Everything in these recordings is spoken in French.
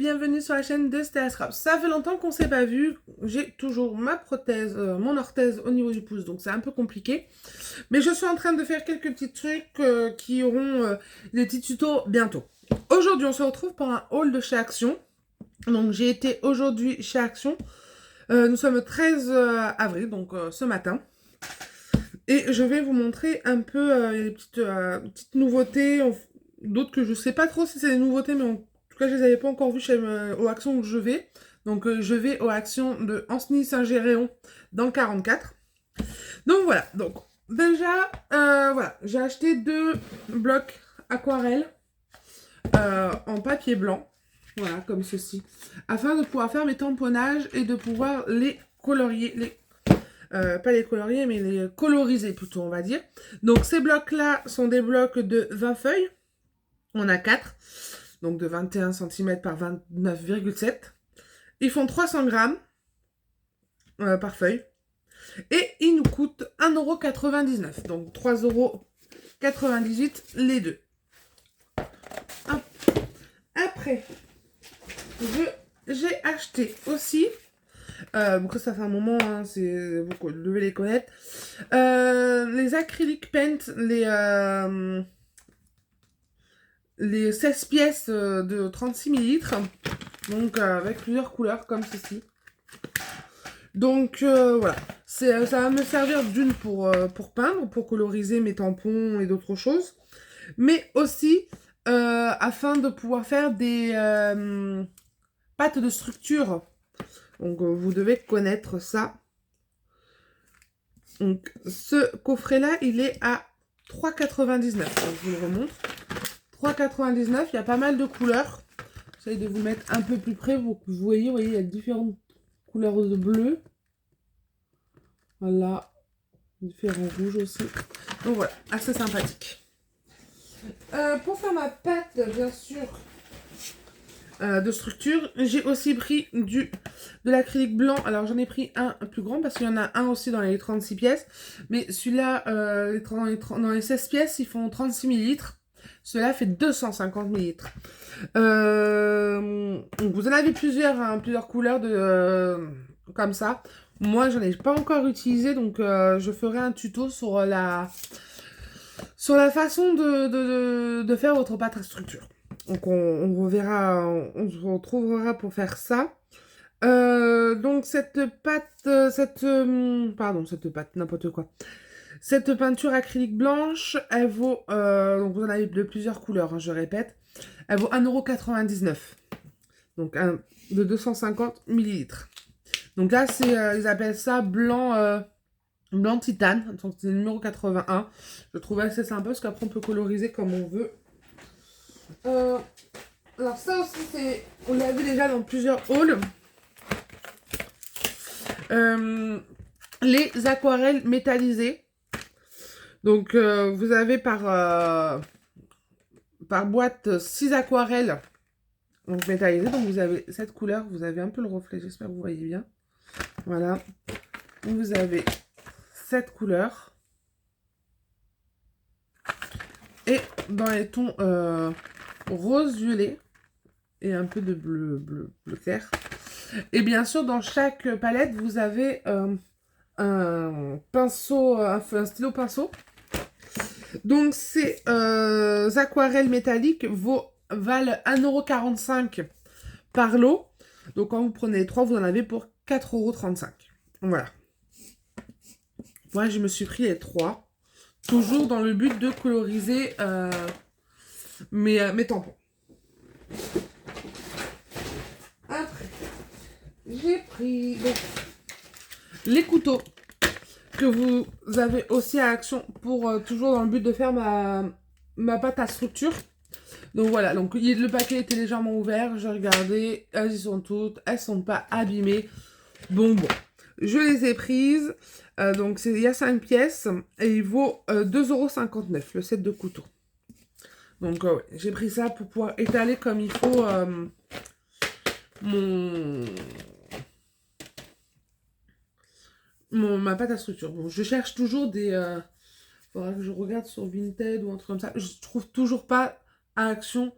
bienvenue sur la chaîne de Stella Scrap. Ça fait longtemps qu'on s'est pas vu, j'ai toujours ma prothèse, mon orthèse au niveau du pouce, donc c'est un peu compliqué. Mais je suis en train de faire quelques petits trucs qui auront des petits tutos bientôt. Aujourd'hui, on se retrouve pour un haul de chez Action. Donc j'ai été aujourd'hui chez Action. Nous sommes le 13 avril, donc ce matin. Et je vais vous montrer un peu les petites nouveautés, d'autres que je sais pas trop si c'est des nouveautés, mais en tout cas je les avais pas encore vues chez aux Actions où je vais. Donc je vais aux Actions de Ancenis-Saint-Géréon dans le 44. Donc voilà, donc déjà voilà, j'ai acheté 2 blocs aquarelles en papier blanc, voilà comme ceci, afin de pouvoir faire mes tamponnages et de pouvoir les colorier, pas les colorier, mais les coloriser plutôt, on va dire. Donc ces blocs-là sont des blocs de 20 feuilles. On a 4, donc de 21 cm par 29,7. Ils font 300 grammes par feuille. Et ils nous coûtent 1,99 €. Donc 3,98 € les deux. Hop. Après, j'ai acheté aussi... donc ça fait un moment, hein, vous devez les connaître. Les acrylic paint, les 16 pièces de 36 ml. Donc avec plusieurs couleurs comme ceci. Donc voilà, ça va me servir d'une pour peindre, pour coloriser mes tampons et d'autres choses. Mais aussi afin de pouvoir faire des pâtes de structure. Donc vous devez connaître ça. Donc ce coffret là il est à 3,99 €. Donc je vous le remontre. 3,99 €, il y a pas mal de couleurs. J'essaie de vous mettre un peu plus près pour que vous voyez, il y a différentes couleurs de bleu. Voilà. Différents rouges aussi. Donc voilà, assez sympathique. Pour faire ma pâte, bien sûr, de structure, j'ai aussi pris de l'acrylique blanc. Alors j'en ai pris un plus grand parce qu'il y en a un aussi dans les 36 pièces. Mais celui-là, dans les 16 pièces, ils font 36 ml. Cela fait 250 ml. Vous en avez plusieurs, hein, plusieurs couleurs comme ça. Moi, j'en ai pas encore utilisé, donc je ferai un tuto sur la façon de faire votre pâte à structure. Donc on reverra, on se retrouvera pour faire ça. Donc cette pâte, n'importe quoi. Cette peinture acrylique blanche, elle vaut, donc vous en avez de plusieurs couleurs, hein, je répète, elle vaut 1,99 €. Donc de 250 ml. Donc là, ils appellent ça blanc titane. Donc c'est le numéro 81. Je trouve assez sympa parce qu'après on peut coloriser comme on veut. Alors ça aussi, on l'a vu déjà dans plusieurs hauls. Les aquarelles métallisées. Donc vous avez par boîte 6 aquarelles donc métallisées. Donc vous avez cette couleur, vous avez un peu le reflet, j'espère que vous voyez bien. Voilà. Donc vous avez cette couleur. Et dans les tons rose violet et un peu de bleu clair. Et bien sûr, dans chaque palette, vous avez un pinceau, un stylo pinceau. Donc ces aquarelles métalliques valent 1,45 € par lot. Donc quand vous prenez les 3, vous en avez pour 4,35 €. Voilà. Moi, je me suis pris les 3. Toujours dans le but de coloriser mes tampons. Après, j'ai pris les couteaux que vous avez aussi à Action pour toujours dans le but de faire ma pâte à structure. Donc voilà, donc le paquet était légèrement ouvert, j'ai regardé, elles y sont toutes, elles sont pas abîmées. Bon, je les ai prises. Donc il y a 5 pièces et il vaut 2,59 € le set de couteaux. Donc ouais, j'ai pris ça pour pouvoir étaler comme il faut ma pâte à structure. Bon, je cherche toujours faudra que je regarde sur Vinted ou un truc comme ça. Je trouve toujours pas à Action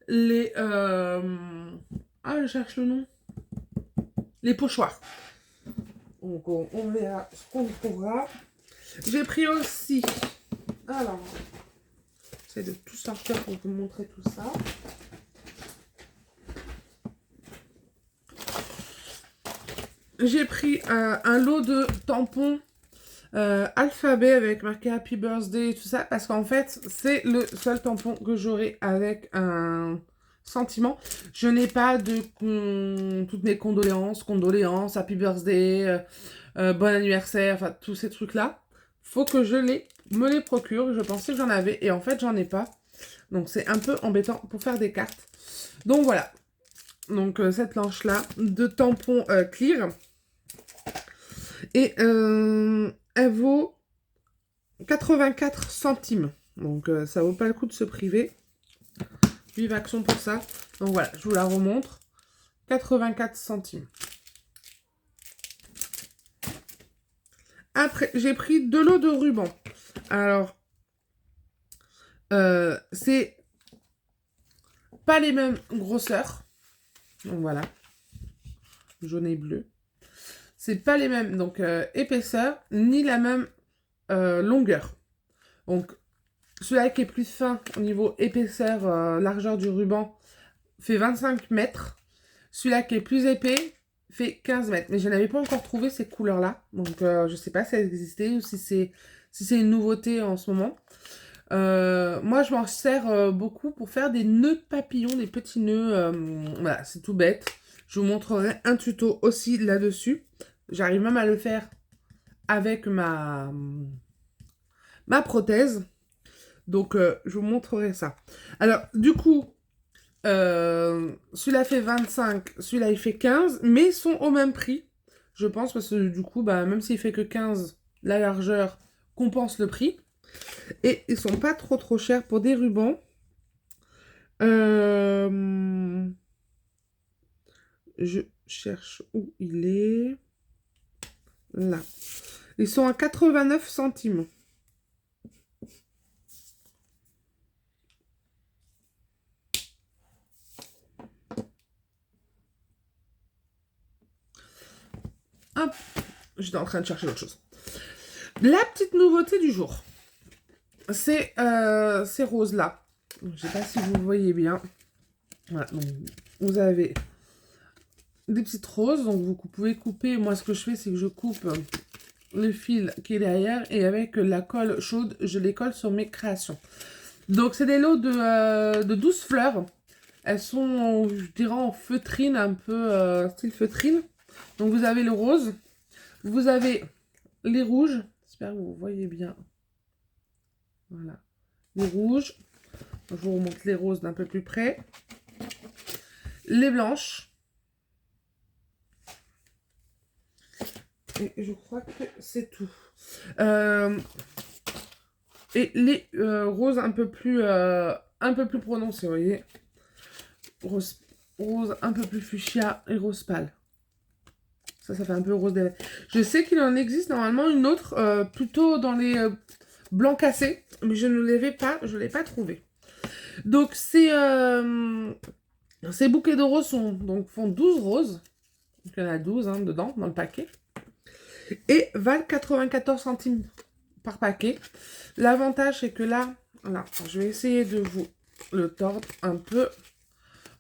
les Ah, je cherche le nom. Les pochoirs. Donc, on verra ce qu'on trouvera. J'ai pris aussi... Alors, j'essaie de tout sortir pour vous montrer tout ça. J'ai pris un lot de tampons alphabet avec marqué Happy Birthday et tout ça. Parce qu'en fait, c'est le seul tampon que j'aurai avec un sentiment. Je n'ai pas de toutes mes condoléances, Happy Birthday, bon anniversaire, enfin tous ces trucs-là. Faut que me les procure. Je pensais que j'en avais et en fait, j'en ai pas. Donc, c'est un peu embêtant pour faire des cartes. Donc, voilà. Donc, cette planche-là de tampons clear. Et elle vaut 84 centimes. Donc, ça vaut pas le coup de se priver. Vive Action pour ça. Donc, voilà, je vous la remontre. 84 centimes. Après, j'ai pris 2 lots de rubans. Alors, c'est pas les mêmes grosseurs. Donc, voilà. Jaune et bleu. C'est pas les mêmes donc épaisseur, ni la même longueur. Donc, celui-là qui est plus fin au niveau épaisseur, largeur du ruban, fait 25 mètres. Celui-là qui est plus épais fait 15 mètres. Mais je n'avais pas encore trouvé ces couleurs-là. Donc, je sais pas si elles existaient ou si c'est une nouveauté en ce moment. Moi, je m'en sers beaucoup pour faire des nœuds papillons, des petits nœuds. Voilà, c'est tout bête. Je vous montrerai un tuto aussi là-dessus. J'arrive même à le faire avec ma prothèse. Donc, je vous montrerai ça. Alors, du coup, celui-là fait 25, celui-là il fait 15, mais ils sont au même prix, je pense, parce que du coup, bah, même s'il fait que 15, la largeur compense le prix. Et ils sont pas trop chers pour des rubans. Je cherche où il est. Là. Ils sont à 89 centimes. Hop. J'étais en train de chercher autre chose. La petite nouveauté du jour, c'est ces roses-là. Je ne sais pas si vous voyez bien. Voilà, donc vous avez des petites roses, donc vous pouvez couper. Moi, ce que je fais, c'est que je coupe le fil qui est derrière et avec la colle chaude, je les colle sur mes créations. Donc, c'est des lots de 12 fleurs. Elles sont, je dirais, en feutrine, un peu style feutrine. Donc, vous avez le rose. Vous avez les rouges. J'espère que vous voyez bien. Voilà. Les rouges. Je vous remonte les roses d'un peu plus près. Les blanches. Et je crois que c'est tout. Et les roses un peu plus prononcées, vous voyez. Rose un peu plus fuchsia et rose pâle. Ça fait un peu rose d'éveil. Je sais qu'il en existe normalement une autre, plutôt dans les blancs cassés, mais je ne l'avais pas, je ne l'ai pas trouvé. Donc ces bouquets de roses font 12 roses. Donc, il y en a 12 dedans, dans le paquet. Et valent 94 centimes par paquet. L'avantage, c'est que là, voilà, je vais essayer de vous le tordre un peu.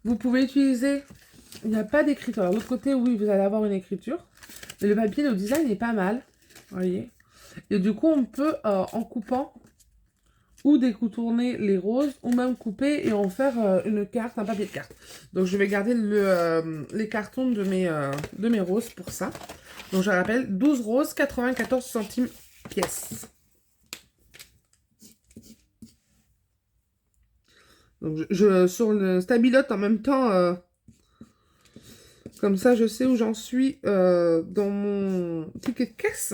Vous pouvez utiliser, il n'y a pas d'écriture. Alors, de l'autre côté, oui, vous allez avoir une écriture. Mais le papier, le design est pas mal. Vous voyez. Et du coup, on peut, en coupant, ou décontourner les roses, ou même couper et en faire une carte, un papier de carte. Donc, je vais garder les cartons de mes roses pour ça. Donc, je rappelle, 12 roses, 94 centimes pièce. Donc, sur le stabilote en même temps, comme ça, je sais où j'en suis dans mon ticket de caisse.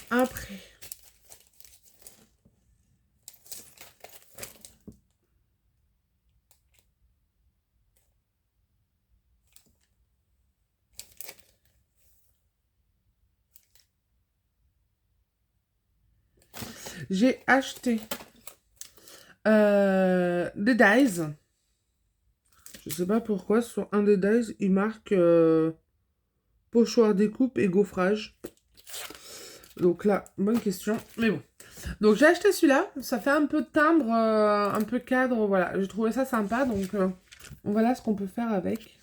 Après, j'ai acheté des dies. Je Je sais pas pourquoi, sur un des dies, il marque pochoir découpe et gaufrage. Donc là, bonne question. Mais bon. Donc j'ai acheté celui-là. Ça fait un peu timbre, un peu cadre. Voilà, j'ai trouvé ça sympa. Donc voilà ce qu'on peut faire avec.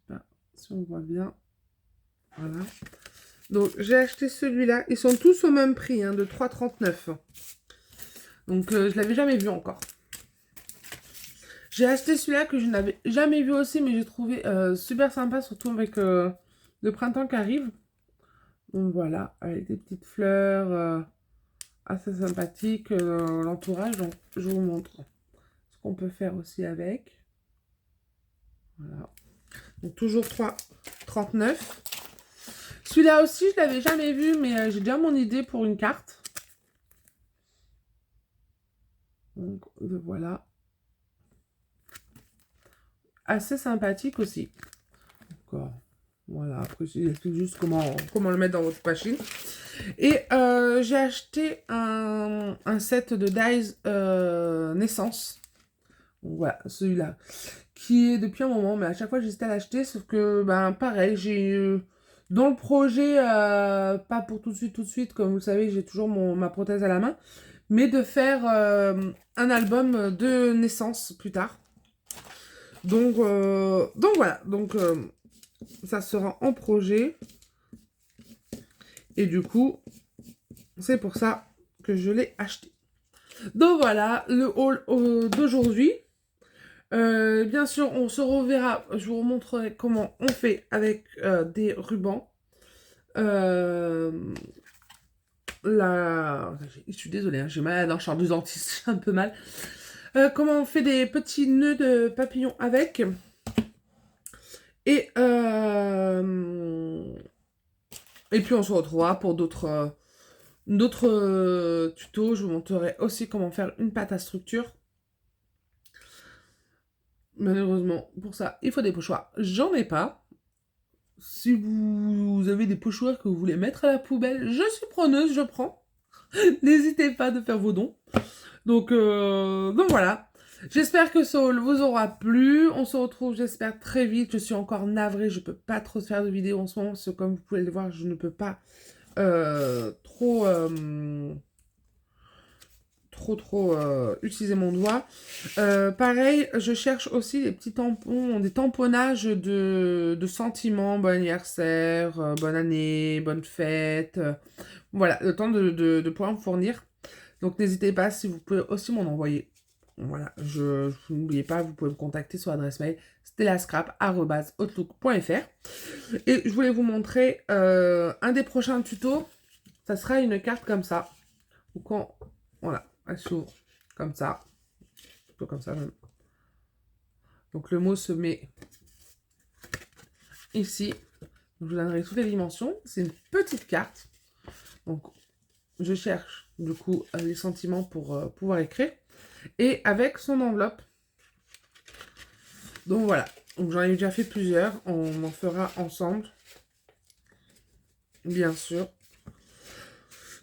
Je sais pas si on voit bien. Voilà. Donc j'ai acheté celui-là. Ils sont tous au même prix, hein, de 3,39 €. Donc je l'avais jamais vu encore. J'ai acheté celui-là que je n'avais jamais vu aussi, mais j'ai trouvé super sympa, surtout avec le printemps qui arrive. Donc voilà, avec des petites fleurs assez sympathiques, l'entourage. Donc je vous montre ce qu'on peut faire aussi avec. Voilà. Donc toujours 3,39 €. Celui-là aussi, je l'avais jamais vu, mais j'ai déjà mon idée pour une carte. Donc voilà. Assez sympathique aussi. Donc, voilà, après j'explique juste comment le mettre dans votre machine. Et j'ai acheté un set de dies naissance. Donc, voilà, celui-là. Qui est depuis un moment, mais à chaque fois j'hésitais à l'acheter. Sauf que, ben pareil, j'ai dans le projet, pas pour tout de suite, comme vous le savez, j'ai toujours ma prothèse à la main. Mais de faire un album de naissance plus tard. Donc voilà, donc ça sera en projet. Et du coup, c'est pour ça que je l'ai acheté. Donc voilà, le haul d'aujourd'hui. Bien sûr, on se reverra. Je vous montrerai comment on fait avec des rubans. Je suis désolée, hein, j'ai mal à la dent, je suis en du dentiste, j'ai un peu mal. Comment on fait des petits nœuds de papillon avec. Et puis on se retrouvera pour d'autres tutos. Je vous montrerai aussi comment faire une pâte à structure. Malheureusement, pour ça, il faut des pochoirs. J'en ai pas. Si vous avez des pochoirs que vous voulez mettre à la poubelle, je suis preneuse, je prends. N'hésitez pas de faire vos dons. Donc voilà. J'espère que ce haul vous aura plu. On se retrouve, j'espère, très vite. Je suis encore navrée. Je peux pas trop faire de vidéos en ce moment. Parce que comme vous pouvez le voir, je ne peux pas trop utiliser mon doigt. Pareil, je cherche aussi des petits tampons, des tamponnages de sentiments. Bon anniversaire, bonne année, bonne fête. Voilà, le temps de pouvoir me fournir. Donc n'hésitez pas, si vous pouvez aussi m'en envoyer. Voilà, n'oubliez pas, vous pouvez me contacter sur l'adresse mail stellascrap@outlook.fr. Et je voulais vous montrer un des prochains tutos. Ça sera une carte comme ça. Ou quand, voilà, elle s'ouvre comme ça. Plutôt comme ça même. Donc le mot se met ici. Donc, je vous donnerai toutes les dimensions. C'est une petite carte. Donc je cherche du coup les sentiments pour pouvoir écrire. Et avec son enveloppe. Donc voilà. Donc j'en ai déjà fait plusieurs. On en fera ensemble. Bien sûr.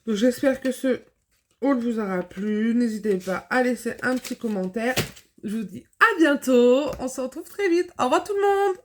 Donc j'espère que ce haul vous aura plu. N'hésitez pas à laisser un petit commentaire. Je vous dis à bientôt. On se retrouve très vite. Au revoir tout le monde.